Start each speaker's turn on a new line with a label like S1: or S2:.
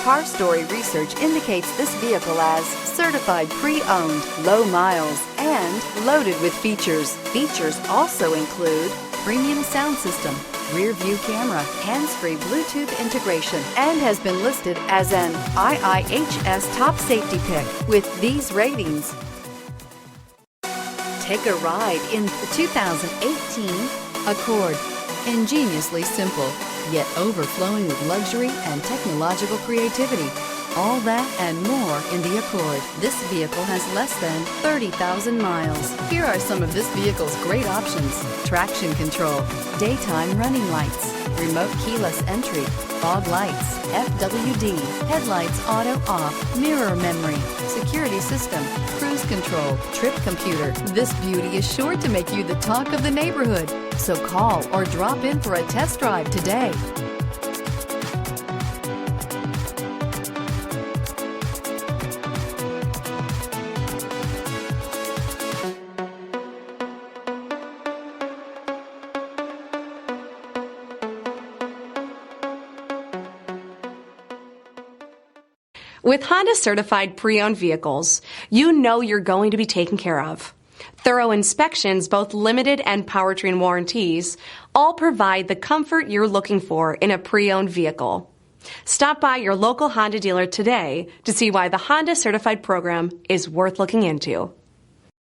S1: Car Story research indicates this vehicle as certified pre-owned, low miles, and loaded with features. Features also include premium sound system, rear view camera, hands-free Bluetooth integration, and has been listed as an IIHS top safety pick with these ratings. Take a ride in the 2018 Accord. Ingeniously simple, yet overflowing with luxury and technological creativity. All that and more in the Accord. This vehicle has less than 30,000 miles. Here are some of this vehicle's great options: traction control, daytime running lights, remote keyless entry, fog lights, FWD, headlights auto off, mirror memory, security system, cruise control, trip computer. This beauty is sure to make you the talk of the neighborhood. So call or drop in for a test drive today.
S2: With Honda certified pre-owned vehicles, you know you're going to be taken care of. Thorough inspections, both limited and powertrain warranties, all provide the comfort you're looking for in a pre-owned vehicle. Stop by your local Honda dealer today to see why the Honda certified program is worth looking into.